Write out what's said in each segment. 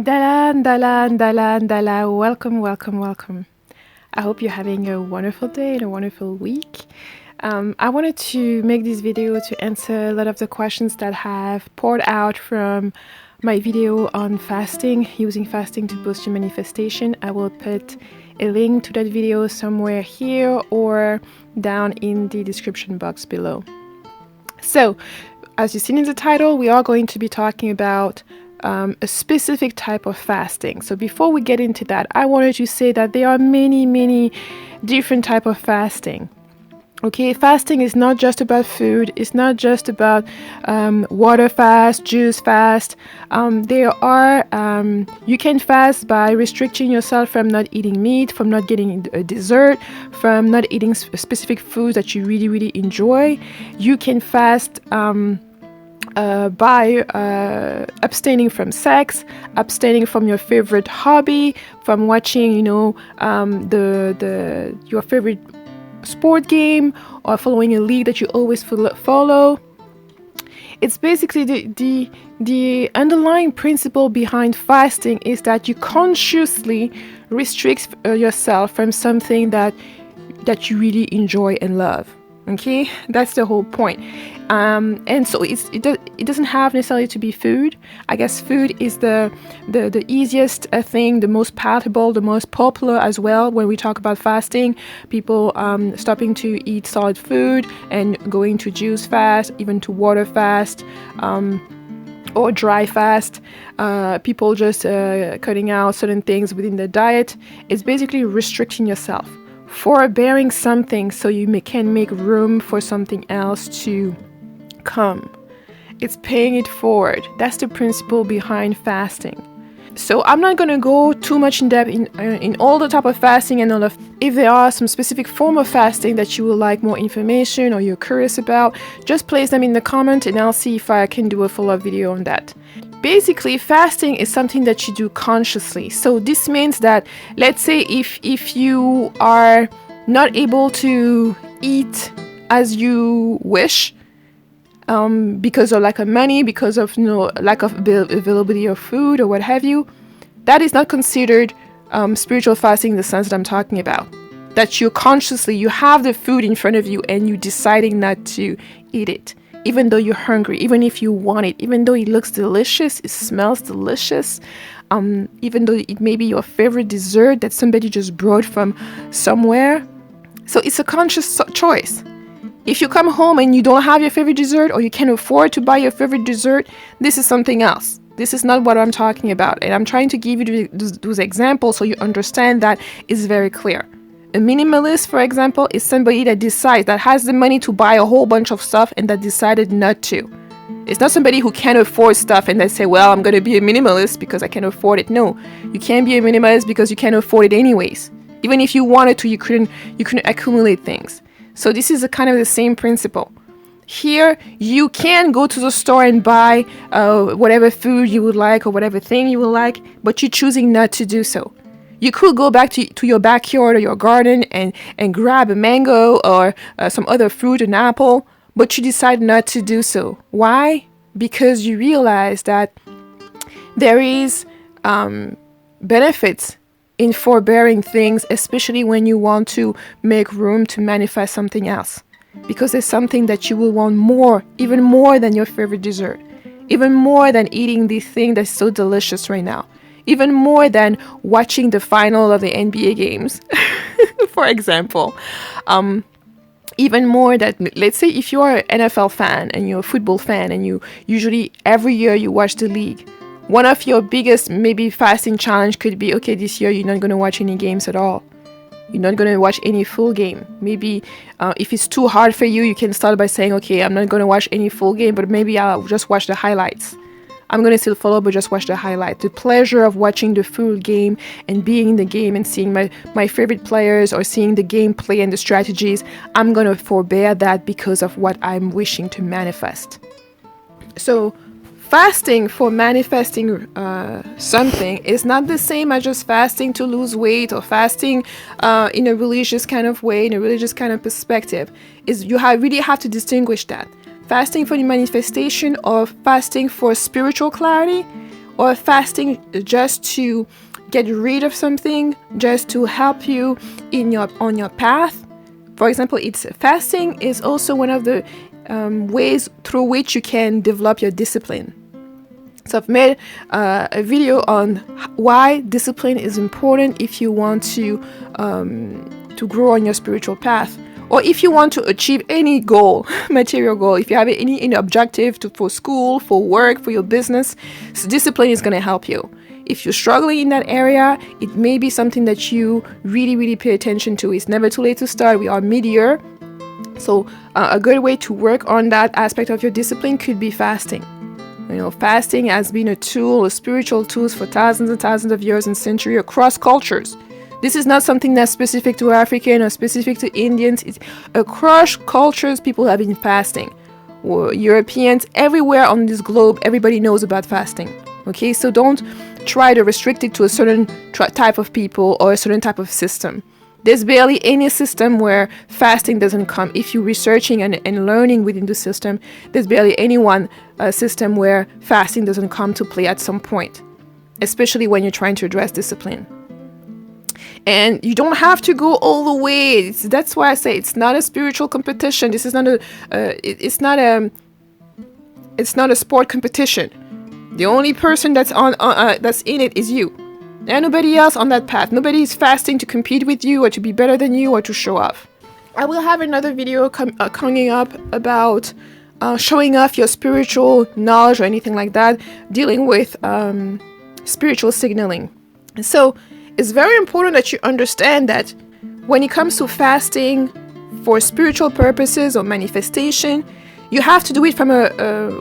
Dala. Welcome. I hope you're having a wonderful day and a wonderful week. I wanted to make this video to answer a lot of the questions that have poured out from my video on fasting, using fasting to boost your manifestation. I will put a link to that video somewhere here or down in the description box below. So, as you've seen in the title, we are going to be talking about a specific type of fasting. So before we get into that, I wanted to say that there are many different type of fasting. Okay, fasting is not just about food. It's not just about water fast, juice fast. You can fast by restricting yourself from not eating meat, from not getting a dessert, from not eating specific foods that you really enjoy. You can fast by abstaining from sex, abstaining from your favorite hobby, from watching, your favorite sport game, or following a league that you always follow. It's basically the underlying principle behind fasting is that you consciously restrict yourself from something that you really enjoy and love. Okay, that's the whole point. And so it doesn't have necessarily to be food. I guess food is the easiest thing, the most palatable, the most popular as well. When we talk about fasting, people stopping to eat solid food and going to juice fast, even to water fast, or dry fast. People just cutting out certain things within their diet. It's basically restricting yourself, forbearing something so you can make room for something else to come. It's paying it forward. That's the principle behind fasting. So I'm not going to go too much in depth in all the type of fasting and all of. If there are some specific form of fasting that you would like more information or you're curious about, just place them in the comment and I'll see if I can do a follow-up video on that. Basically, fasting is something that you do consciously. So this means that, let's say if you are not able to eat as you wish, because of lack of money, because of lack of availability of food or what have you, that is not considered spiritual fasting in the sense that I'm talking about. That you have the food in front of you and you deciding not to eat it, even though you're hungry, even if you want it, even though it looks delicious, it smells delicious, even though it may be your favorite dessert that somebody just brought from somewhere. So it's a conscious choice. If you come home and you don't have your favorite dessert or you can't afford to buy your favorite dessert, this is something else. This is not what I'm talking about. And I'm trying to give you those examples so you understand that it's very clear. A minimalist, for example, is somebody that has the money to buy a whole bunch of stuff and that decided not to. It's not somebody who can't afford stuff and they say, well, I'm going to be a minimalist because I can afford it. No, you can't be a minimalist because you can't afford it anyways. Even if you wanted to, you couldn't accumulate things. So this is a kind of the same principle. Here, you can go to the store and buy whatever food you would like or whatever thing you would like, but you're choosing not to do so. You could go back to your backyard or your garden and grab a mango or some other fruit, an apple, but you decide not to do so. Why? Because you realize that there is benefits in forbearing things, especially when you want to make room to manifest something else. Because there's something that you will want more, even more than your favorite dessert, even more than eating this thing that's so delicious right now, even more than watching the final of the NBA games, for example. Even more that, let's say if you are an NFL fan and you're a football fan and you usually every year you watch the league, one of your biggest maybe fasting challenge could be, okay, this year you're not going to watch any games at all. You're not going to watch any full game. Maybe if it's too hard for you, you can start by saying, okay, I'm not going to watch any full game, but maybe I'll just watch the highlights. I'm going to still follow, but just watch the highlight. The pleasure of watching the full game and being in the game and seeing my favorite players or seeing the gameplay and the strategies, I'm going to forbear that because of what I'm wishing to manifest. So fasting for manifesting something is not the same as just fasting to lose weight or fasting in a religious kind of way, in a religious kind of perspective. You really have to distinguish that. Fasting for the manifestation or fasting for spiritual clarity or fasting just to get rid of something, just to help you on your path. For example, fasting is also one of the ways through which you can develop your discipline. So I've made a video on why discipline is important if you want to grow on your spiritual path, or if you want to achieve any goal, material goal. If you have any objective for school, for work, for your business, so discipline is going to help you. If you're struggling in that area, it may be something that you really, really pay attention to. It's never too late to start. We are mid-year. So a good way to work on that aspect of your discipline could be fasting. Fasting has been a spiritual tool for thousands and thousands of years and centuries across cultures. This is not something that's specific to African or specific to Indians. It's across cultures, people have been fasting. Europeans, everywhere on this globe, everybody knows about fasting. Okay, so don't try to restrict it to a certain type of people or a certain type of system. There's barely any system where fasting doesn't come. If you're researching and learning within the system, there's barely any one system where fasting doesn't come to play at some point, especially when you're trying to address discipline. And you don't have to go all the way. That's why I say it's not a spiritual competition. This is not it's not a sport competition. The only person that's in it is you. And nobody else on that path. Nobody is fasting to compete with you or to be better than you or to show off. I will have another video coming up about showing off your spiritual knowledge or anything like that, dealing with spiritual signaling. So it's very important that you understand that when it comes to fasting for spiritual purposes or manifestation, you have to do it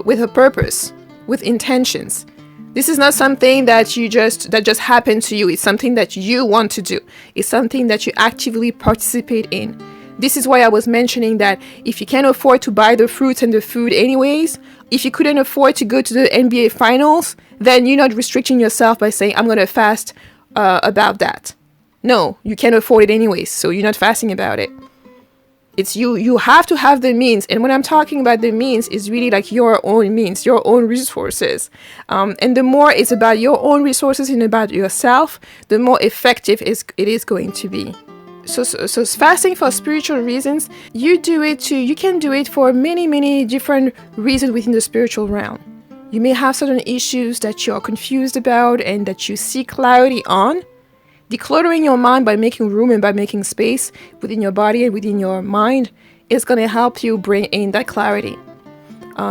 with a purpose, with intentions. This is not something that just happened to you. It's something that you want to do. It's something that you actively participate in. This is why I was mentioning that if you can't afford to buy the fruits and the food anyways, if you couldn't afford to go to the NBA finals, then you're not restricting yourself by saying, I'm going to fast about that. No, you can't afford it anyways, so you're not fasting about it. It's you have to have the means. And when I'm talking about the means, is really like your own means, your own resources. And the more it's about your own resources and about yourself, the more effective it is going to be. So fasting for spiritual reasons, you can do it for many, many different reasons within the spiritual realm. You may have certain issues that you are confused about and that you seek clarity on. Decluttering your mind by making room and by making space within your body and within your mind is going to help you bring in that clarity.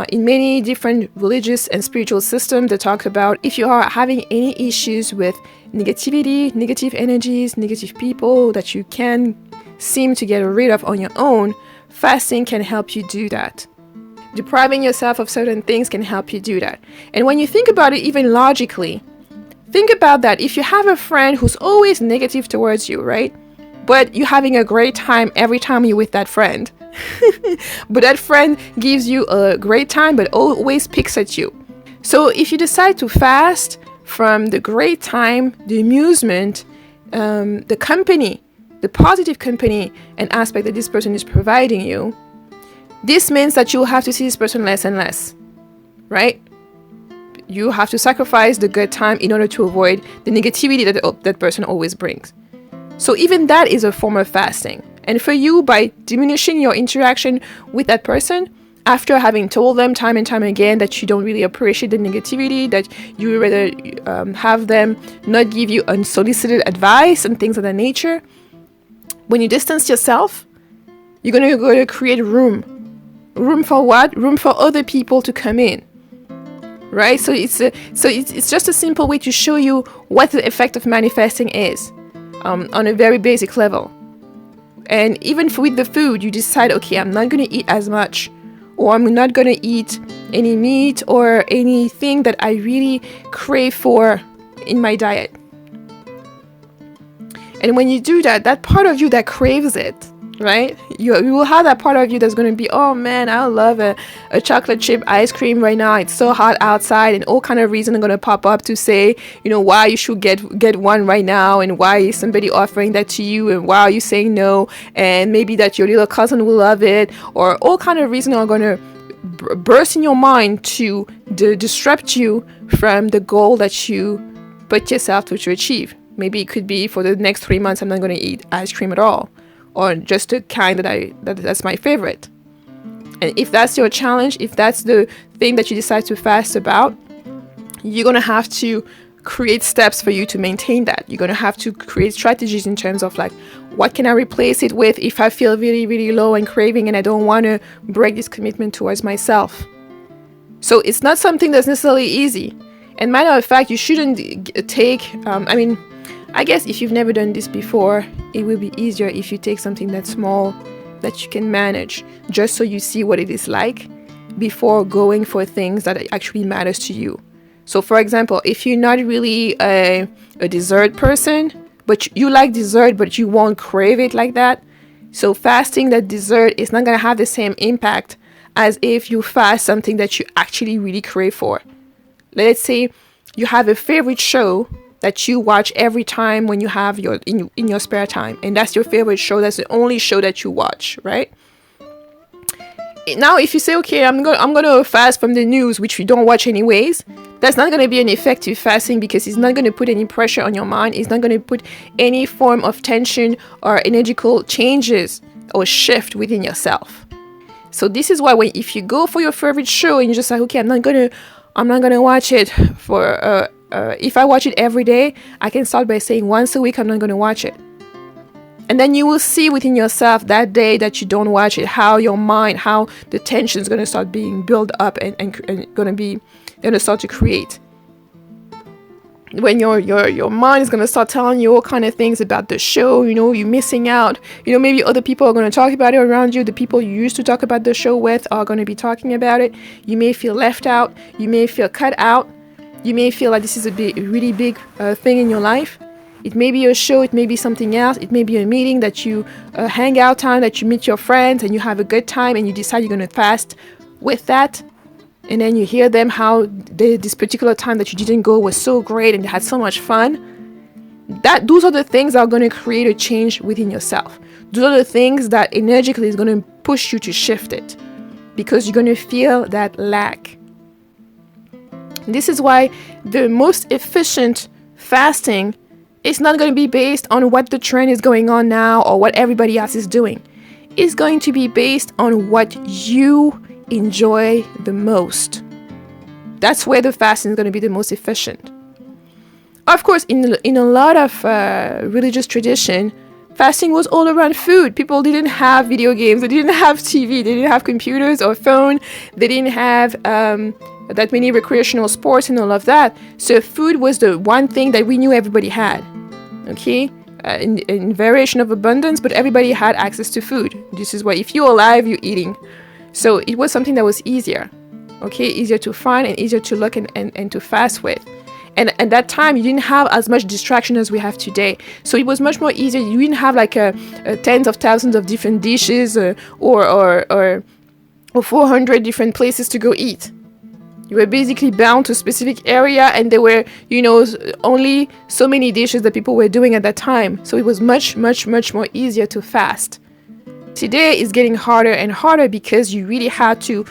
In many different religious and spiritual systems, they talk about if you are having any issues with negativity, negative energies, negative people that you can seem to get rid of on your own, fasting can help you do that. Depriving yourself of certain things can help you do that. And when you think about it even logically, think about that. If you have a friend who's always negative towards you, right? But you're having a great time every time you're with that friend. But that friend gives you a great time, but always picks at you. So if you decide to fast from the great time, the amusement, the company, the positive company and aspect that this person is providing you, this means that you'll have to see this person less and less, right? You have to sacrifice the good time in order to avoid the negativity that person always brings. So even that is a form of fasting. And for you, by diminishing your interaction with that person, after having told them time and time again that you don't really appreciate the negativity, that you would rather have them not give you unsolicited advice and things of that nature, when you distance yourself, you're going to create room. Room for what? Room for other people to come in. Right? So it's just a simple way to show you what the effect of manifesting is on a very basic level. And even with the food, you decide, okay, I'm not going to eat as much, or I'm not going to eat any meat or anything that I really crave for in my diet. And when you do that, that part of you that craves it, right? You will have that part of you that's going to be, oh man, I love a chocolate chip ice cream right now. It's so hot outside, and all kind of reasons are going to pop up to say, why you should get one right now, and why is somebody offering that to you, and why are you saying no, and maybe that your little cousin will love it, or all kind of reasons are going to burst in your mind to disrupt you from the goal that you put yourself to achieve. Maybe it could be for the next 3 months, I'm not going to eat ice cream at all, or just the kind that's my favorite. And if that's your challenge, if that's the thing that you decide to fast about, you're going to have to create steps for you to maintain that. You're going to have to create strategies in terms of like, what can I replace it with if I feel really, really low and craving and I don't want to break this commitment towards myself. So it's not something that's necessarily easy. And matter of fact, you shouldn't take, I guess if you've never done this before, it will be easier if you take something that's small, that you can manage, just so you see what it is like before going for things that actually matters to you. So for example, if you're not really a dessert person, but you like dessert, but you won't crave it like that, so fasting that dessert is not going to have the same impact as if you fast something that you actually really crave for. Let's say you have a favorite show that you watch every time when you have in your spare time, and that's your favorite show, that's the only show that you watch, right? Now if you say, okay, I'm gonna fast from the news, which you don't watch anyways, that's not going to be an effective fasting, because it's not going to put any pressure on your mind. It's not going to put any form of tension or energical changes or shift within yourself. So this is why if you go for your favorite show and you're just like, okay, I'm not gonna watch it for if I watch it every day, I can start by saying once a week I'm not gonna watch it. And then you will see within yourself that day that you don't watch it, how your mind, how the tension is gonna start being built up and gonna start to create. When your mind is gonna start telling you all kind of things about the show, you're missing out. Maybe other people are gonna talk about it around you. The people you used to talk about the show with are gonna be talking about it. You may feel left out. You may feel cut out. You may feel like this is a really big thing in your life. It may be a show. It may be something else. It may be a meeting that you hang out time, that you meet your friends and you have a good time and you decide you're gonna fast with that. And then you hear them how this particular time that you didn't go was so great and they had so much fun. Those are the things that are going to create a change within yourself. Those are the things that energetically is going to push you to shift it, because you're going to feel that lack. This is why the most efficient fasting is not going to be based on what the trend is going on now or what everybody else is doing. It's going to be based on what you enjoy the most. That's where the fasting is going to be the most efficient. Of course, in a lot of religious tradition, fasting was all around food. People didn't have video games, they didn't have TV, they didn't have computers or phone, they didn't have that many recreational sports and all of that. So food was the one thing that we knew everybody had. Okay, in variation of abundance, but everybody had access to food. This is why if you're alive, you're eating. So it was something that was easier, okay, easier to find and easier to look and to fast with. And at that time, you didn't have as much distraction as we have today. So it was much more easier. You didn't have like tens of thousands of different dishes or 400 different places to go eat. You were basically bound to a specific area, and there were, only so many dishes that people were doing at that time. So it was much, much, much more easier to fast. Today is getting harder and harder because you really have to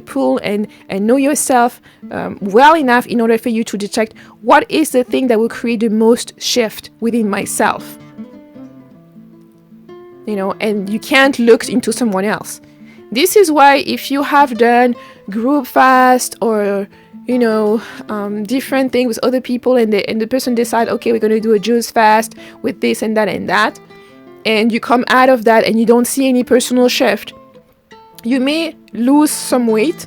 pull and know yourself well enough in order for you to detect what is the thing that will create the most shift within myself. And you can't look into someone else. This is why if you have done group fast or different things with other people, and the person decide, okay, we're going to do a juice fast with this and that, and you come out of that and you don't see any personal shift, you may lose some weight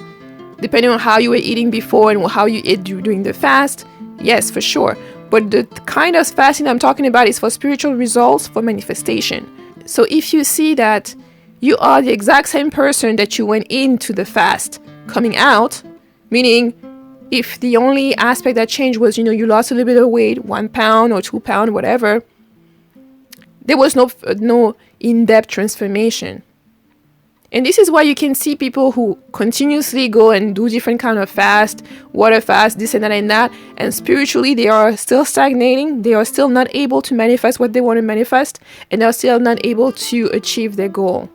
depending on how you were eating before and how you ate during the fast. Yes, for sure. But the kind of fasting I'm talking about is for spiritual results, for manifestation. So if you see that you are the exact same person that you went into the fast coming out, meaning if the only aspect that changed was, you lost a little bit of weight, 1 pound or 2 pounds, whatever, there was no in-depth transformation. And this is why you can see people who continuously go and do different kind of fast, water fast, this and that, and spiritually they are still stagnating. They are still not able to manifest what they want to manifest, and they're still not able to achieve their goal.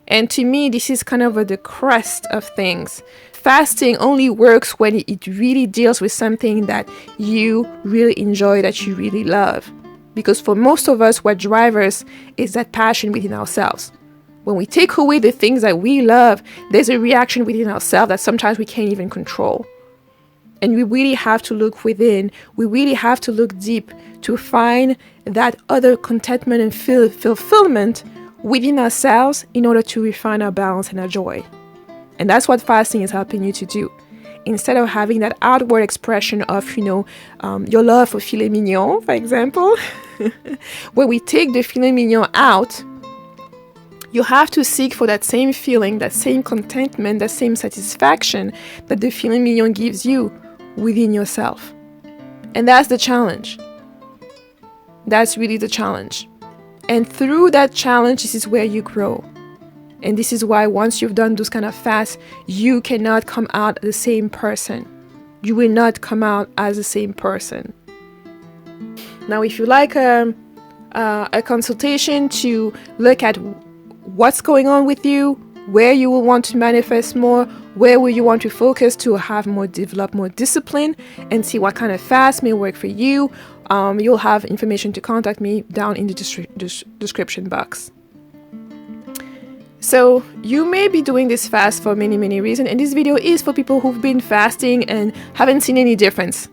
And to me, this is kind of the crust of things. fasting only works when it really deals with something that you really enjoy, that you really love. Because for most of us, what drives us is that passion within ourselves. When we take away the things that we love, there's a reaction within ourselves that sometimes we can't even control. And we really have to look within. We really have to look deep to find that other contentment and fulfillment within ourselves in order to refine our balance and our joy. And that's what fasting is helping you to do. Instead of having that outward expression of, your love for filet mignon, for example, where we take the filet mignon out, you have to seek for that same feeling, that same contentment, that same satisfaction that the filet mignon gives you within yourself. And that's the challenge. That's really the challenge. And through that challenge, this is where you grow. And this is why once you've done those kind of fasts, you cannot come out the same person. You will not come out as the same person. Now, if you like a consultation to look at what's going on with you, where you will want to manifest more, where will you want to focus to develop more discipline and see what kind of fast may work for you, you'll have information to contact me down in the description box. So you may be doing this fast for many, many reasons, and this video is for people who've been fasting and haven't seen any difference.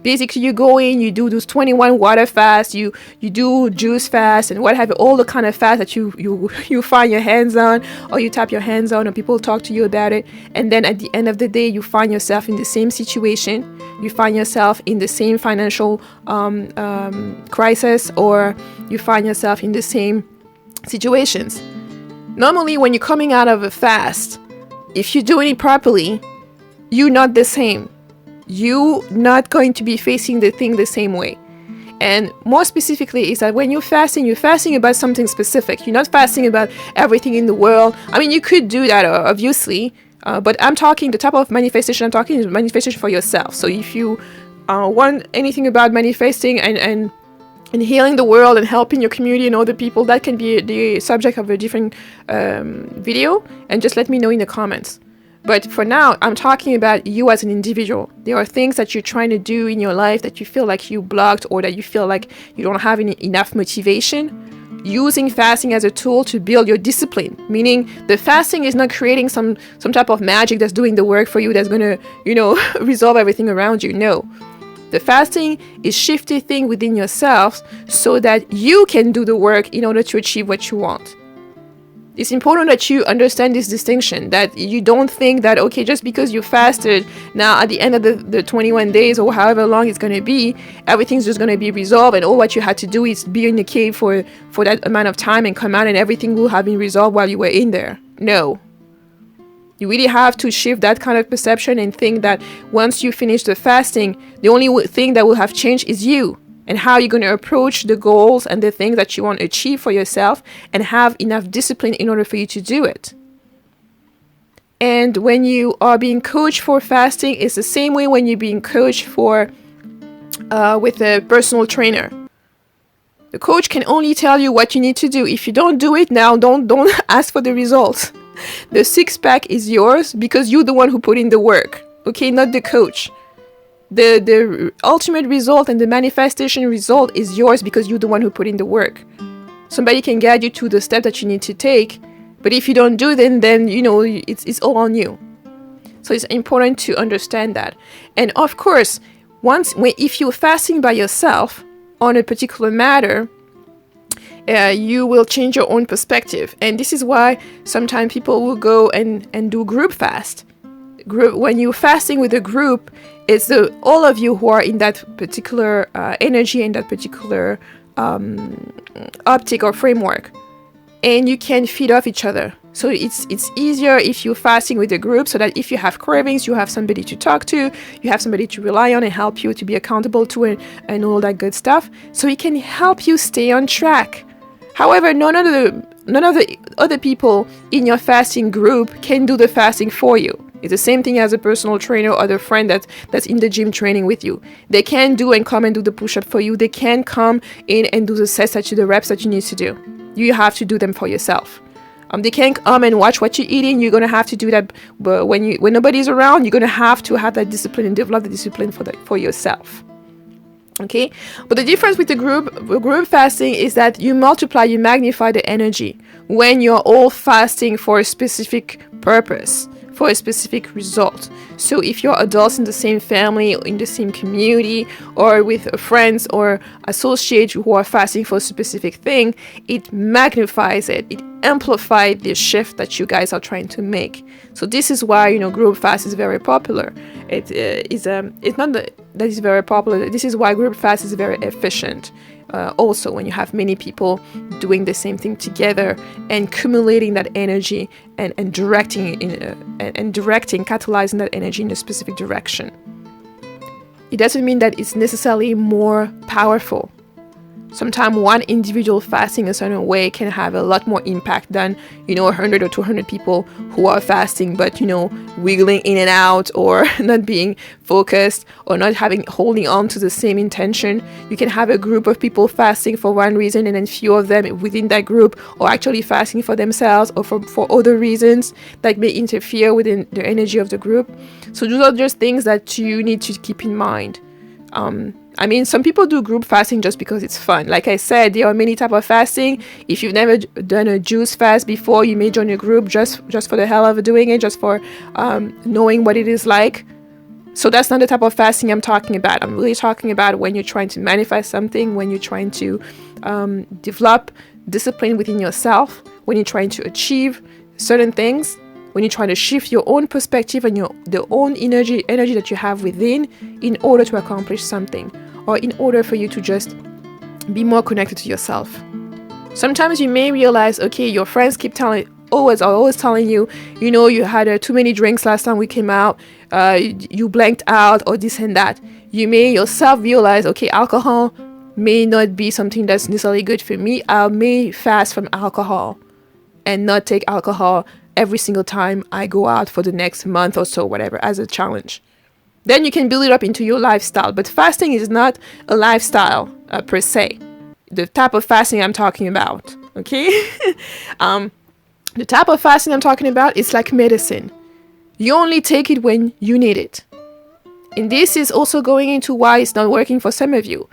Basically, you go in, you do those 21 water fasts, you do juice fast and what have you, all the kind of fast that you find your hands on, or you tap your hands on, or people talk to you about it. And then at the end of the day, you find yourself in the same situation. You find yourself in the same financial crisis, or you find yourself in the same situations. Normally, when you're coming out of a fast, if you're doing it properly, you're not the same. You're not going to be facing the thing the same way. And more specifically is that when you're fasting about something specific. You're not fasting about everything in the world. I mean, you could do that, obviously, but I'm talking, the type of manifestation I'm talking is manifestation for yourself. So if you want anything about manifesting and healing the world and helping your community and other people, that can be the subject of a different video, and just let me know in the comments. But for now, I'm talking about you as an individual. There are things that you're trying to do in your life that you feel like you blocked, or that you feel like you don't have enough motivation. Using fasting as a tool to build your discipline, meaning the fasting is not creating some type of magic that's doing the work for you, that's going to, resolve everything around you. No. The fasting is shifting things within yourself so that you can do the work in order to achieve what you want. It's important that you understand this distinction, that you don't think that, okay, just because you fasted, now at the end of the 21 days or however long it's going to be, everything's just going to be resolved, and all what you had to do is be in the cave for that amount of time and come out and everything will have been resolved while you were in there. No. You really have to shift that kind of perception and think that once you finish the fasting, the only thing that will have changed is you. And how you're going to approach the goals and the things that you want to achieve for yourself, and have enough discipline in order for you to do it. And when you are being coached for fasting, it's the same way when you're being coached with a personal trainer. The coach can only tell you what you need to do. If you don't do it now, don't ask for the results. The six-pack is yours because you're the one who put in the work, okay, not the coach. The ultimate result and the manifestation result is yours because you're the one who put in the work. Somebody can guide you to the step that you need to take, but if you don't do it, then it's all on you. So it's important to understand that. And of course, if you're fasting by yourself on a particular matter, you will change your own perspective. And this is why sometimes people will go and do group fast. When you're fasting with a group, it's all of you who are in that particular energy, in that particular optic or framework, and you can feed off each other. So it's easier if you're fasting with a group, so that if you have cravings, you have somebody to talk to, you have somebody to rely on and help you to be accountable to, and all that good stuff. So it can help you stay on track. However, none of the other people in your fasting group can do the fasting for you. It's the same thing as a personal trainer or the friend that's in the gym training with you. They can come and do the push-up for you. They can come in and do the sets the reps that you need to do. You have to do them for yourself. They can't come and watch what you're eating. You're gonna have to do that, but when nobody's around, you're gonna have to have that discipline and develop the discipline for yourself. Okay, but the difference with the group fasting is that you magnify the energy when you're all fasting for a specific purpose, for a specific result. So if you're adults in the same family, or in the same community, or with friends or associates who are fasting for a specific thing, it magnifies it. It amplifies the shift that you guys are trying to make. So this is why, group fast is very popular. It's not that is very popular. This is why group fast is very efficient. Also, when you have many people doing the same thing together and accumulating that energy and directing, catalyzing that energy in a specific direction. It doesn't mean that it's necessarily more powerful. Sometimes one individual fasting a certain way can have a lot more impact than 100 or 200 people who are fasting but wiggling in and out, or not being focused, or not holding on to the same intention. You can have a group of people fasting for one reason, and then few of them within that group are actually fasting for themselves or for other reasons that may interfere with the energy of the group. So those are just things that you need to keep in mind. Some people do group fasting just because it's fun. Like I said, there are many types of fasting. If you've never done a juice fast before, you may join a group just for the hell of doing it, just for knowing what it is like. So that's not the type of fasting I'm talking about. I'm really talking about when you're trying to manifest something, when you're trying to develop discipline within yourself, when you're trying to achieve certain things, when you're trying to shift your own perspective and the own energy that you have within in order to accomplish something, or in order for you to just be more connected to yourself. Sometimes you may realize, okay, your friends keep always telling you, you had too many drinks last time we came out, you blanked out, or this and that. You may yourself realize, okay, alcohol may not be something that's necessarily good for me. I may fast from alcohol and not take alcohol every single time I go out for the next month or so, whatever, as a challenge. Then you can build it up into your lifestyle. But fasting is not a lifestyle per se. The type of fasting I'm talking about, okay? The type of fasting I'm talking about is like medicine. You only take it when you need it. And this is also going into why it's not working for some of you.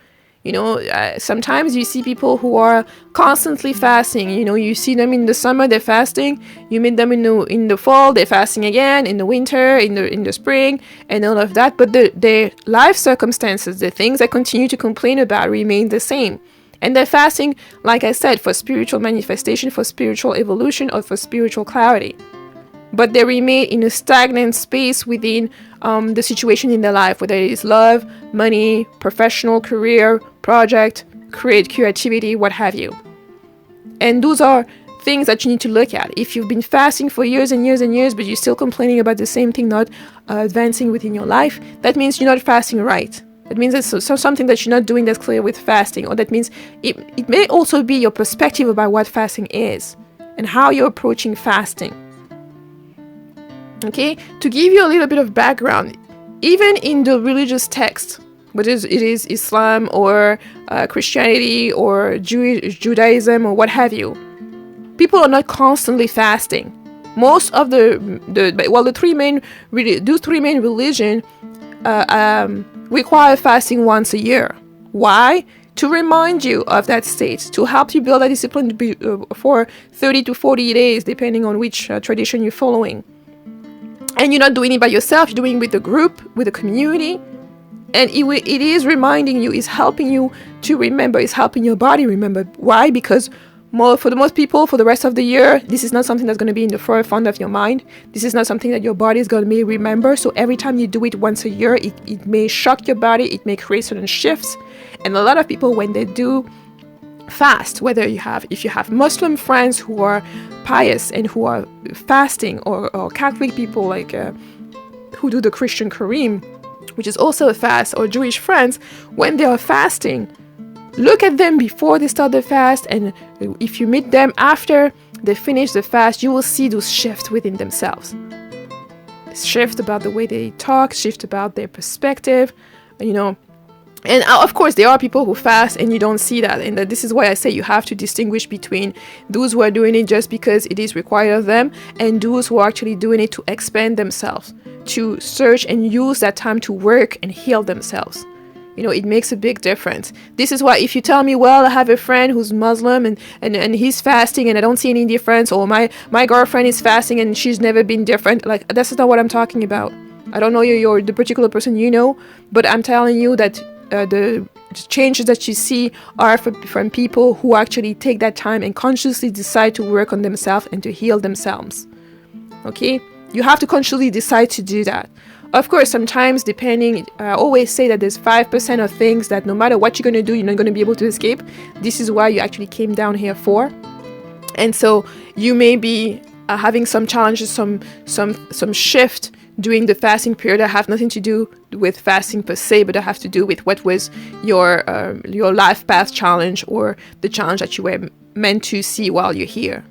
Sometimes you see people who are constantly fasting. You see them in the summer, they're fasting. You meet them in the fall, they're fasting again. In the winter, in the spring, and all of that. But their life circumstances, the things they continue to complain about, remain the same. And they're fasting, like I said, for spiritual manifestation, for spiritual evolution, or for spiritual clarity. But they remain in a stagnant space within the situation in their life, whether it is love, money, professional, career, project, creativity, what have you. And those are things that you need to look at. If you've been fasting for years and years and years, but you're still complaining about the same thing not advancing within your life, that means you're not fasting right. That means it's something that you're not doing that's clear with fasting, or that means it may also be your perspective about what fasting is and how you're approaching fasting. Okay, to give you a little bit of background, even in the religious text, whether it is Islam or Christianity or Judaism or what have you, people are not constantly fasting. Most of those three main religions require fasting once a year. Why? To remind you of that state, to help you build a discipline for 30 to 40 days, depending on which tradition you're following. And you're not doing it by yourself, you're doing it with the group, with the community. And it is reminding you, is helping you to remember, is helping your body remember. Why? Because for the most people, for the rest of the year, this is not something that's going to be in the forefront of your mind. This is not something that your body is going to remember. So every time you do it once a year, it may shock your body, it may create certain shifts. And a lot of people, when they do fast, if you have Muslim friends who are pious and who are fasting, or Catholic people who do the Christian Kareem, which is also a fast, or Jewish friends, when they are fasting, look at them before they start the fast, and if you meet them after they finish the fast, you will see those shifts within themselves. Shift about the way they talk, shift about their perspective, And of course, there are people who fast and you don't see that. And this is why I say you have to distinguish between those who are doing it just because it is required of them and those who are actually doing it to expand themselves, to search and use that time to work and heal themselves. You know, it makes a big difference. This is why if you tell me, well, I have a friend who's Muslim and he's fasting and I don't see any difference, or my girlfriend is fasting and she's never been different, like, that's not what I'm talking about. I don't know you're the particular person you know, but I'm telling you that the changes that you see are from people who actually take that time and consciously decide to work on themselves and to heal themselves. Okay? You have to consciously decide to do that. Of course, sometimes depending, I always say that there's 5% of things that no matter what you're going to do, you're not going to be able to escape. This is why you actually came down here for. And so you may be having some challenges, some shift during the fasting period that have nothing to do with fasting per se, but that have to do with what was your life path challenge or the challenge that you were meant to see while you're here.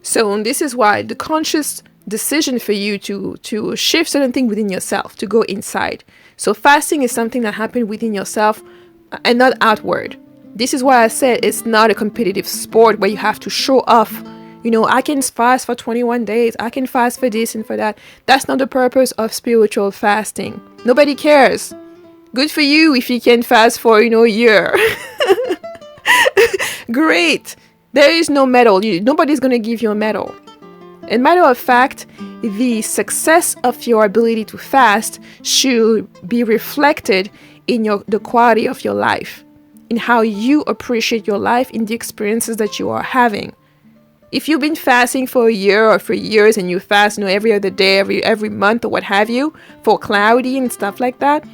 So this is why the conscious decision for you to shift certain things within yourself, to go inside. So fasting is something that happened within yourself and not outward. This is why I said it's not a competitive sport where you have to show off. You know, I can fast for 21 days. I can fast for this and for that. That's not the purpose of spiritual fasting. Nobody cares. Good for you if you can fast for, a year. Great. There is no medal. Nobody's going to give you a medal. And matter of fact, the success of your ability to fast should be reflected in the quality of your life, in how you appreciate your life, in the experiences that you are having. If you've been fasting for a year or for years and you fast, every other day, every month or what have you, for clarity and stuff like that,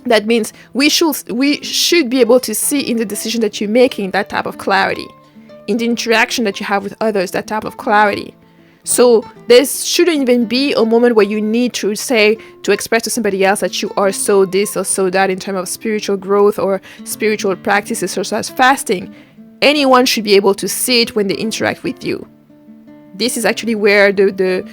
that means we should be able to see in the decision that you're making that type of clarity, in the interaction that you have with others, that type of clarity. So there shouldn't even be a moment where you need to express to somebody else that you are so this or so that in terms of spiritual growth or spiritual practices such as fasting. Anyone should be able to see it when they interact with you. This is actually where the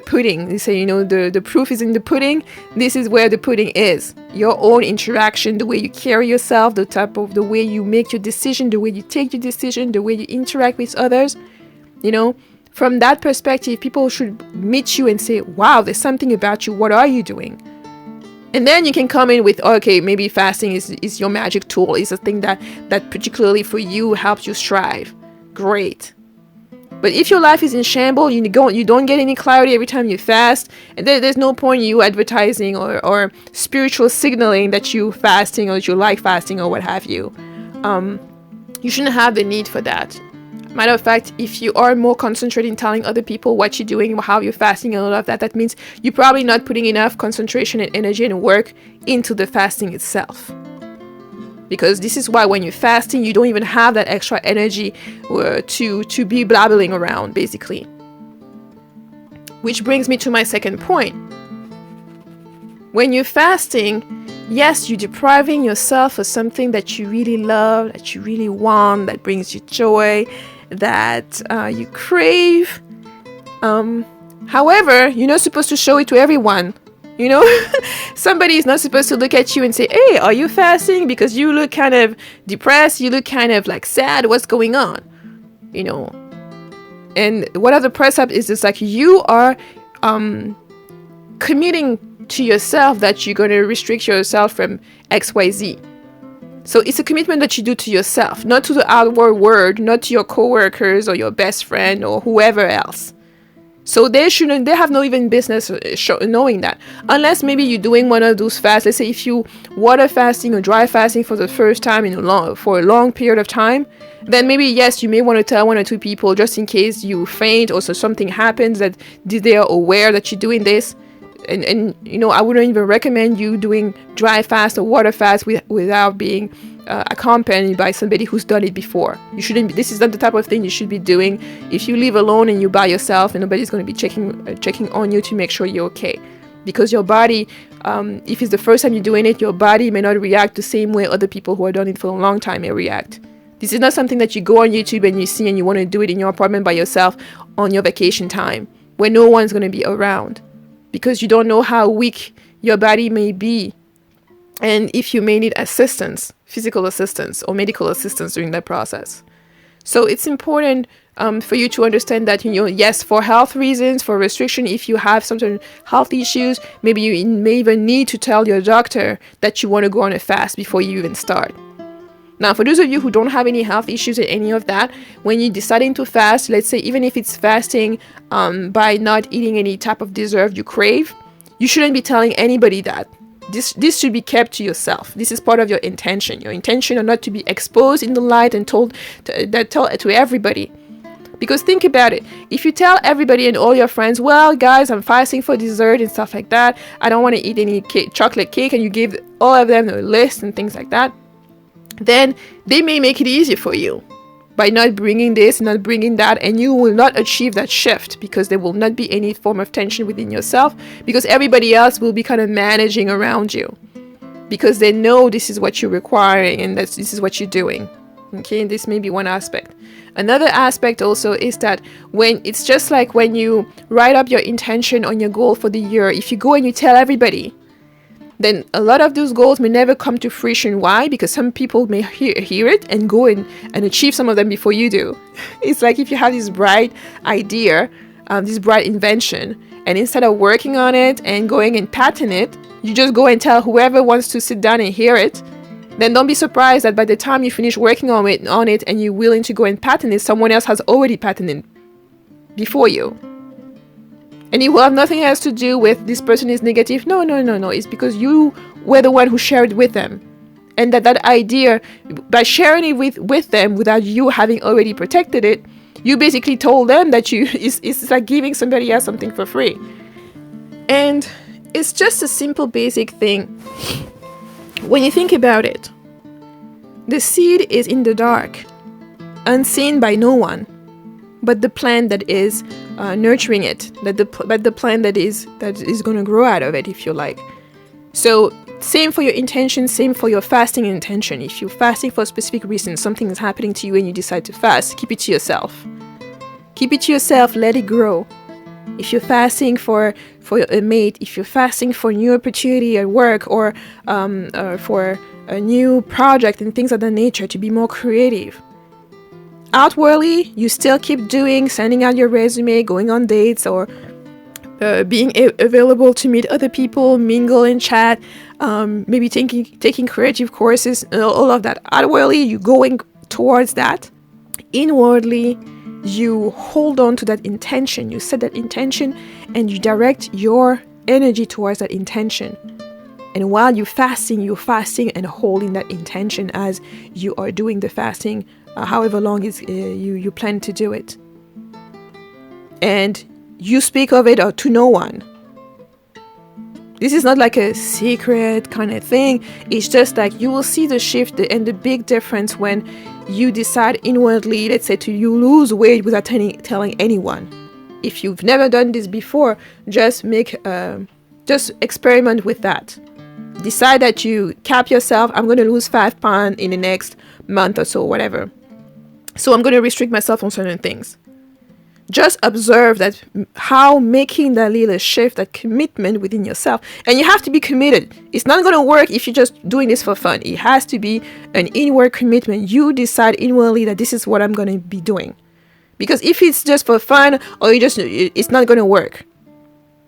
pudding, they say, the proof is in the pudding. This is where the pudding is. Your own interaction, the way you carry yourself, the way you make your decision, the way you take your decision, the way you interact with others. From that perspective, people should meet you and say, wow, there's something about you. What are you doing? And then you can come in with, okay, maybe fasting is your magic tool. It's a thing that particularly for you helps you strive. Great. But if your life is in shambles, you don't get any clarity every time you fast, and there's no point in you advertising or spiritual signaling that you fasting or that you like fasting or what have you. You shouldn't have the need for that. Matter of fact, if you are more concentrated in telling other people what you're doing, how you're fasting and all of that, that means you're probably not putting enough concentration and energy and work into the fasting itself. Because this is why when you're fasting, you don't even have that extra energy to be blabbering around, basically. Which brings me to my second point. When you're fasting, yes, you're depriving yourself of something that you really love, that you really want, that brings you joy, that you crave. However, you're not supposed to show it to everyone. Somebody is not supposed to look at you and say, hey, are you fasting? Because you look kind of depressed. You look kind of like sad. What's going on? And what other press up is this, like you are committing to yourself that you're going to restrict yourself from XYZ. So it's a commitment that you do to yourself, not to the outward world, not to your coworkers or your best friend or whoever else. So they have no even business knowing that. Unless maybe you're doing one of those fasts. Let's say if you water fasting or dry fasting for the first time for a long period of time, then maybe, yes, you may want to tell one or two people just in case you faint or so something happens that they are aware that you're doing this. And I wouldn't even recommend you doing dry fast or water fast without being accompanied by somebody who's done it before. You shouldn't. This is not the type of thing you should be doing. If you live alone and you're by yourself, and nobody's going to be checking on you to make sure you're okay, because your body, if it's the first time you're doing it, your body may not react the same way other people who have done it for a long time may react. This is not something that you go on YouTube and you see and you want to do it in your apartment by yourself on your vacation time where no one's going to be around. Because you don't know how weak your body may be And if you may need assistance, physical assistance or medical assistance during that process. So it's important for you to understand that, yes, for health reasons, for restriction, if you have some sort of health issues, maybe you may even need to tell your doctor that you want to go on a fast before you even start. Now, for those of you who don't have any health issues or any of that, when you're deciding to fast, let's say even if it's fasting by not eating any type of dessert you crave, you shouldn't be telling anybody that. This should be kept to yourself. This is part of your intention. Your intention are not to be exposed in the light and told to everybody. Because think about it. If you tell everybody and all your friends, well, guys, I'm fasting for dessert and stuff like that, I don't want to eat any chocolate cake, and you give all of them a list and things like that, then they may make it easier for you by not bringing this, not bringing that, and you will not achieve that shift because there will not be any form of tension within yourself, because everybody else will be kind of managing around you because they know this is what you're requiring and this is what you're doing. Okay, and this may be one aspect. Another aspect also is that when it's just like when you write up your intention on your goal for the year, if you go and you tell everybody, then a lot of those goals may never come to fruition. Why? Because some people may hear it and go and achieve some of them before you do. It's like if you have this bright idea, this bright invention, and instead of working on it and going and patent it, you just go and tell whoever wants to sit down and hear it. Then don't be surprised that by the time you finish working on it and you're willing to go and patent it, someone else has already patented it before you. And it will have nothing else to do with this person is negative. No. It's because you were the one who shared it with them. And that idea, by sharing it with them without you having already protected it, you basically told them that it's like giving somebody else something for free. And it's just a simple basic thing. When you think about it, the seed is in the dark, unseen by no one, but the plant that is nurturing it, but the plant that is going to grow out of it, if you like. So same for your intention, same for your fasting intention. If you're fasting for a specific reason, something is happening to you and you decide to fast, keep it to yourself. Keep it to yourself, let it grow. If you're fasting for a mate, if you're fasting for a new opportunity at work or for a new project and things of that nature, to be more creative. Outwardly, you still keep sending out your resume, going on dates, or being available to meet other people, mingle and chat, maybe taking creative courses, all of that. Outwardly, you're going towards that. Inwardly, you hold on to that intention. You set that intention and you direct your energy towards that intention. And while you're fasting and holding that intention as you are doing the fasting, however long you plan to do it. And you speak of it to no one. This is not like a secret kind of thing. It's just like you will see the shift and the big difference when you decide inwardly, let's say, you lose weight without telling anyone. If you've never done this before, just experiment with that. Decide that you cap yourself. I'm going to lose 5 pounds in the next month or so, whatever. So I'm going to restrict myself on certain things. Just observe that how making that little shift, that commitment within yourself. And you have to be committed. It's not going to work if you're just doing this for fun. It has to be an inward commitment. You decide inwardly that this is what I'm going to be doing. Because if it's just for fun or it's not going to work.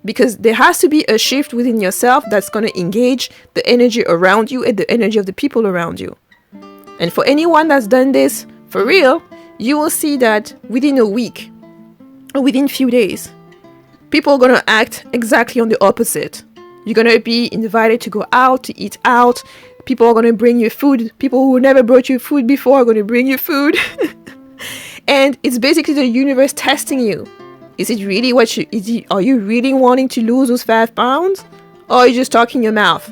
Because there has to be a shift within yourself that's going to engage the energy around you and the energy of the people around you. And for anyone that's done this for real, you will see that within a week or within a few days, people are going to act exactly on the opposite. You're going to be invited to go out, to eat out. People are going to bring you food. People who never brought you food before are going to bring you food. And it's basically the universe testing you. Is it really are you really wanting to lose those 5 pounds? Or are you just talking your mouth?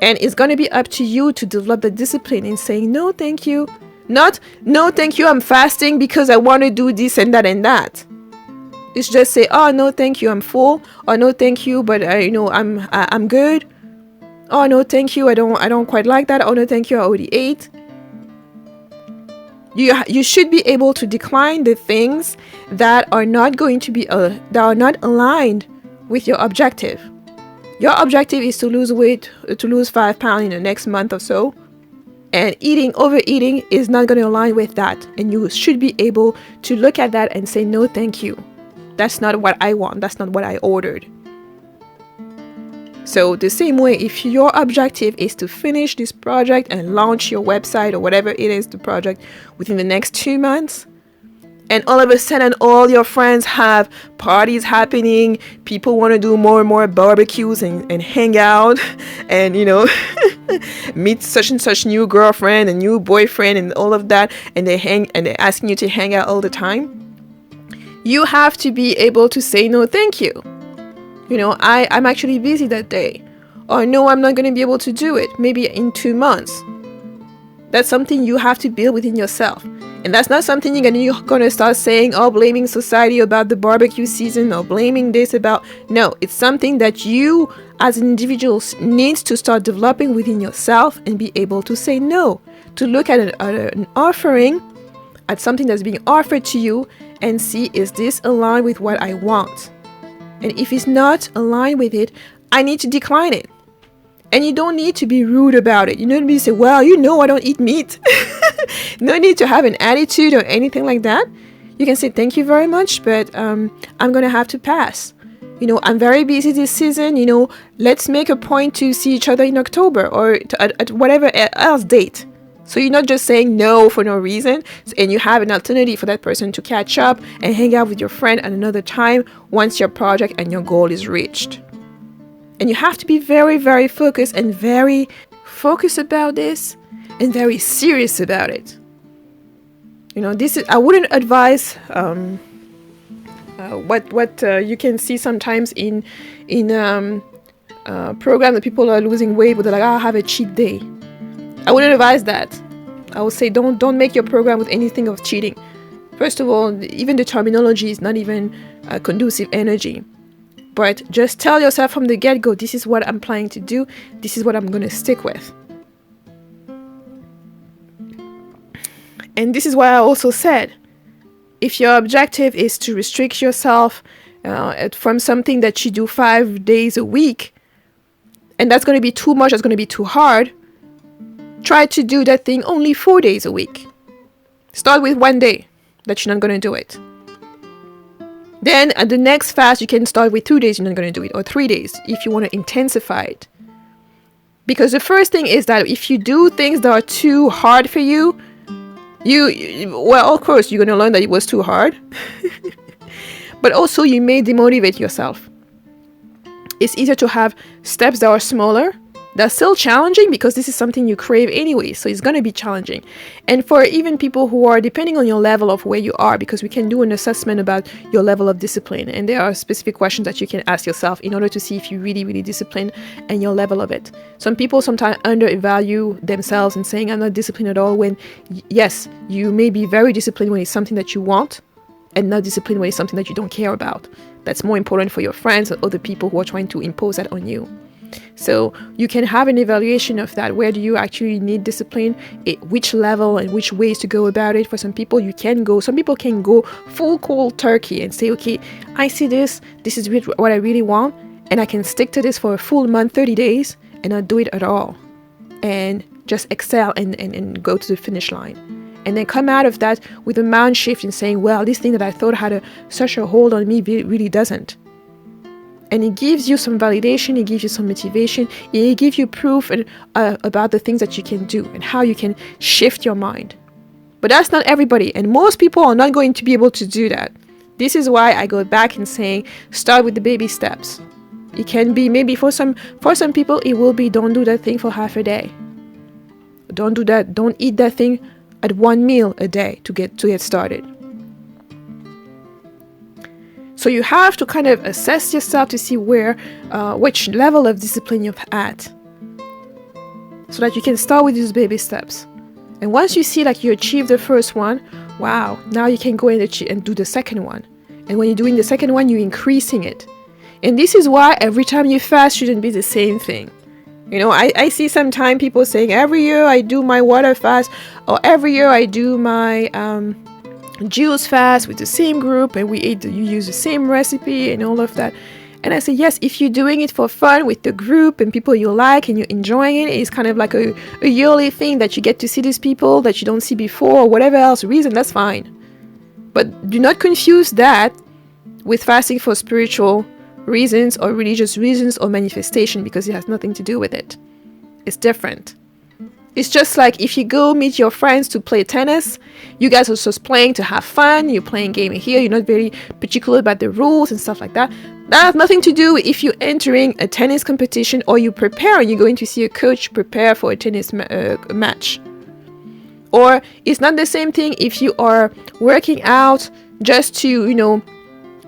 And it's going to be up to you to develop the discipline in saying, no, thank you. Not, no, thank you, I'm fasting because I want to do this and that and that. It's just say, oh, no, thank you, I'm full. Or no, thank you, but I'm good. Oh, no, thank you, I don't quite like that. Oh, no, thank you, I already ate. You should be able to decline the things that are not going to be that are not aligned with your objective. your objective is to lose weight, to lose 5 pounds in the next month or so, and overeating is not going to align with that. And you should be able to look at that and say, no, thank you. That's not what I want. That's not what I ordered. So the same way, if your objective is to finish this project and launch your website or whatever it is, the project, within the next 2 months, and all of a sudden all your friends have parties happening, people want to do more and more barbecues and hang out and, you know, meet such and such new girlfriend and new boyfriend and all of that, and they're asking you to hang out all the time, you have to be able to say no thank you. You know, I'm actually busy that day. Or no, I'm not going to be able to do it. Maybe in 2 months. That's something you have to build within yourself. And that's not something you're going to start saying, oh, blaming society about the barbecue season or blaming this about. No, it's something that you as an individual needs to start developing within yourself and be able to say no. To look at an offering, at something that's being offered to you and see, is this aligned with what I want? And if it's not aligned with it, I need to decline it. And you don't need to be rude about it. You don't need to say, well, you know I don't eat meat. No need to have an attitude or anything like that. You can say, thank you very much, but I'm going to have to pass. You know, I'm very busy this season. You know, let's make a point to see each other in October or at whatever else date. So you're not just saying no for no reason, and you have an alternative for that person to catch up and hang out with your friend at another time once your project and your goal is reached. And you have to be very, very focused about this and very serious about it. You know, I wouldn't advise what you can see sometimes in program that people are losing weight, but they're like, I'll have a cheat day. I wouldn't advise that. I would say don't make your program with anything of cheating. First of all, even the terminology is not even conducive energy. But just tell yourself from the get-go, this is what I'm planning to do. This is what I'm going to stick with. And this is why I also said, if your objective is to restrict yourself from something that you do 5 days a week, and that's going to be too much, that's going to be too hard, try to do that thing only 4 days a week. Start with 1 day that you're not going to do it. Then at the next fast, you can start with 2 days you're not going to do it, or 3 days if you want to intensify it. Because the first thing is that if you do things that are too hard for you, well, of course, you're going to learn that it was too hard. But also you may demotivate yourself. It's easier to have steps that are smaller. They're still challenging because this is something you crave anyway, so it's going to be challenging. And for even people who are, depending on your level of where you are, because we can do an assessment about your level of discipline, and there are specific questions that you can ask yourself in order to see if you're really, really disciplined and your level of it. Some people sometimes undervalue themselves and saying, I'm not disciplined at all, when yes, you may be very disciplined when it's something that you want, and not disciplined when it's something that you don't care about. That's more important for your friends or other people who are trying to impose that on you. So you can have an evaluation of that. Where do you actually need discipline? Which level and which ways to go about it? For some people, some people can go full cold turkey and say, okay, I see this is what I really want, and I can stick to this for a full month, 30 days, and not do it at all. And just excel and go to the finish line. And then come out of that with a mind shift and saying, well, this thing that I thought had such a hold on me really doesn't. And it gives you some validation, it gives you some motivation, it gives you proof about the things that you can do and how you can shift your mind. But that's not everybody, and most people are not going to be able to do that. This is why I go back and saying, start with the baby steps. It can be maybe for some people, it will be, don't do that thing for half a day. Don't eat that thing at 1 meal a day to get started. So you have to kind of assess yourself to see which level of discipline you're at, so that you can start with these baby steps. And once you see like you achieve the first one, wow, now you can go and do the second one. And when you're doing the second one, you're increasing it. And this is why every time you fast shouldn't be the same thing. You know, I see sometimes people saying, every year I do my water fast, or every year I do my juice fast with the same group, and you use the same recipe and all of that. And I say, yes, if you're doing it for fun with the group and people you like and you're enjoying it, it's kind of like a yearly thing that you get to see these people that you don't see before or whatever else reason, that's fine. But do not confuse that with fasting for spiritual reasons or religious reasons or manifestation, because it has nothing to do with it. It's different. It's just like if you go meet your friends to play tennis, you guys are just playing to have fun, you're playing game here, you're not very particular about the rules and stuff like that. That has nothing to do with if you're entering a tennis competition or you prepare and you're going to see a coach prepare for a tennis match. Or it's not the same thing if you are working out just to,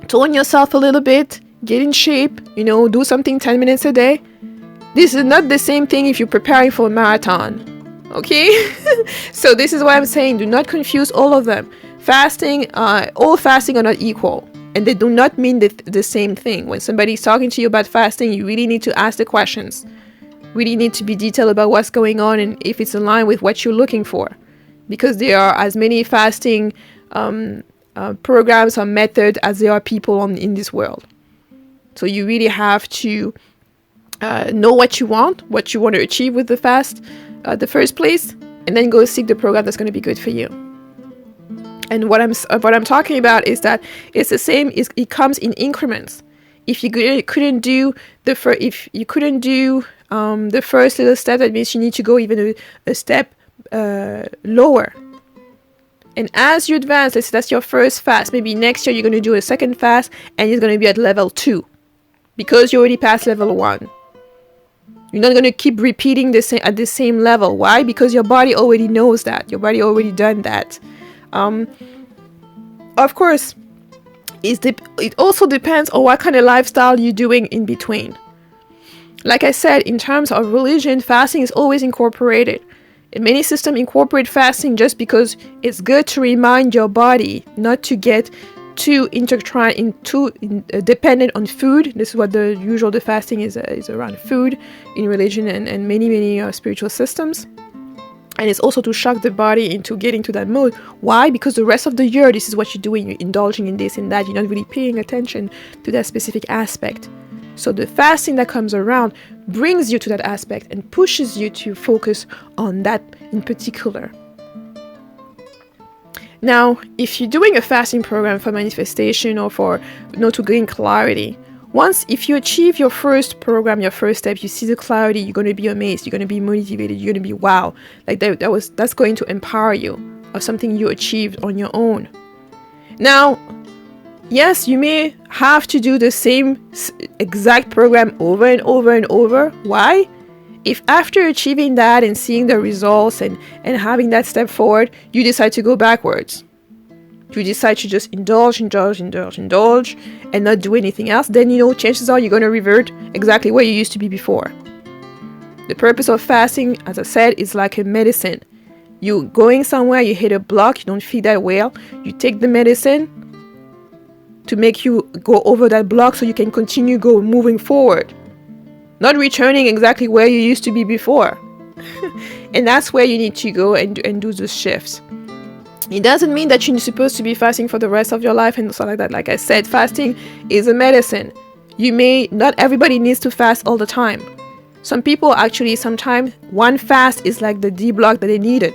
tone yourself a little bit, get in shape, do something 10 minutes a day. This is not the same thing if you're preparing for a marathon. Okay? So this is why I'm saying do not confuse all of them. All fasting are not equal. And they do not mean the same thing. When somebody's talking to you about fasting, you really need to ask the questions. Really need to be detailed about what's going on and if it's in line with what you're looking for. Because there are as many fasting programs or methods as there are people in this world. So you really have to know what you want to achieve with the fast, the first place, and then go seek the program that's going to be good for you. And what I'm talking about is that it's the same. It comes in increments. If you couldn't do the first little step, that means you need to go even a step lower. And as you advance, let's say that's your first fast. Maybe next year you're going to do a second fast, and it's going to be at level 2, because you already passed level 1. You're not going to keep repeating at the same level. Why? Because your body already knows that. Your body already done that. Of course, it also depends on what kind of lifestyle you're doing in between. Like I said, in terms of religion, fasting is always incorporated. And many systems incorporate fasting just because it's good to remind your body not to get too dependent on food. This is what the fasting is around food in religion and many spiritual systems. And it's also to shock the body into getting to that mode. Why? Because the rest of the year, this is what you're doing. You're indulging in this and that. You're not really paying attention to that specific aspect. So the fasting that comes around brings you to that aspect and pushes you to focus on that in particular. Now, if you're doing a fasting program for manifestation or for to gain clarity, if you achieve your first program, your first step, you see the clarity, you're going to be amazed, you're going to be motivated, you're going to be wow. Like that's going to empower you of something you achieved on your own. Now, yes, you may have to do the same exact program over and over and over. Why? If after achieving that and seeing the results and having that step forward, you decide to go backwards, you decide to just indulge and not do anything else, then chances are you're going to revert exactly where you used to be before. The purpose of fasting, as I said, is like a medicine. You're going somewhere, you hit a block, you don't feel that well, you take the medicine to make you go over that block so you can continue moving forward, not returning exactly where you used to be before. And that's where you need to go and do those shifts. It doesn't mean that you're supposed to be fasting for the rest of your life and stuff like that. Like I said, fasting is a medicine. Not everybody needs to fast all the time. Some people actually, sometimes one fast is like the D block that they needed.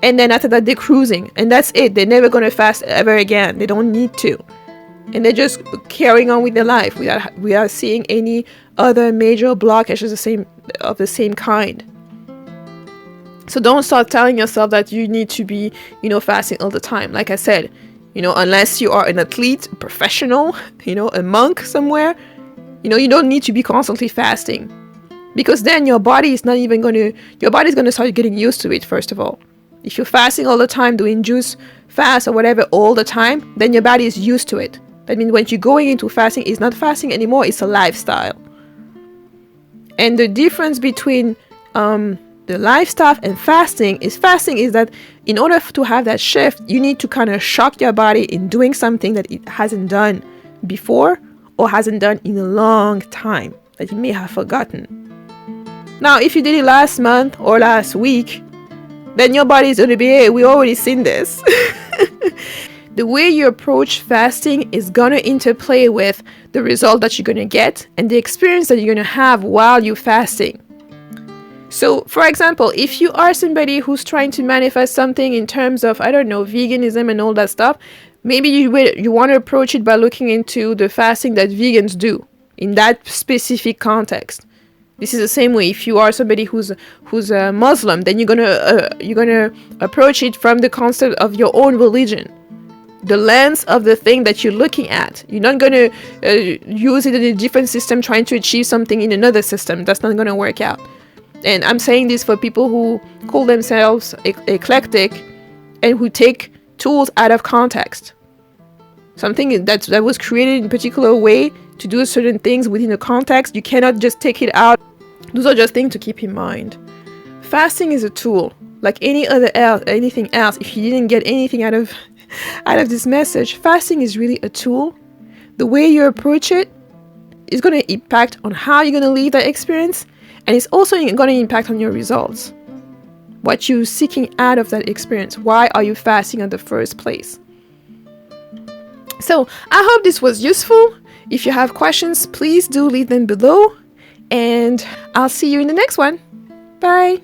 And then after that, they're cruising. And that's it. They're never going to fast ever again. They don't need to. And they're just carrying on with their life without seeing any other major blockages of the same kind. So don't start telling yourself that you need to be, fasting all the time. Like I said, unless you are an athlete, a professional, a monk somewhere, you don't need to be constantly fasting. Because then your body's going to start getting used to it, first of all. If you're fasting all the time, doing juice fast or whatever all the time, then your body is used to it. That means when you're going into fasting, it's not fasting anymore, it's a lifestyle. And the difference between the lifestyle and fasting is that in order to have that shift, you need to kind of shock your body in doing something that it hasn't done before or hasn't done in a long time, that you may have forgotten. Now, if you did it last month or last week, then your body is going to be, hey, we already seen this. The way you approach fasting is gonna interplay with the result that you're gonna get and the experience that you're gonna have while you're fasting. So, for example, if you are somebody who's trying to manifest something in terms of, I don't know, veganism and all that stuff, maybe you want to approach it by looking into the fasting that vegans do in that specific context. This is the same way if you are somebody who's a Muslim, then you're gonna approach it from the concept of your own religion, the lens of the thing that you're looking at. You're not gonna use it in a different system trying to achieve something in another system. That's not gonna work out. And I'm saying this for people who call themselves eclectic and who take tools out of context. Something that was created in a particular way to do certain things within a context, you cannot just take it out. Those are just things to keep in mind. Fasting is a tool, like anything else. If you didn't get anything out of this message, fasting is really a tool. The way you approach it is going to impact on how you're going to live that experience, and it's also going to impact on your results. What you're seeking out of that experience. Why are you fasting in the first place? So I hope this was useful. If you have questions, please do leave them below. And I'll see you in the next one. Bye.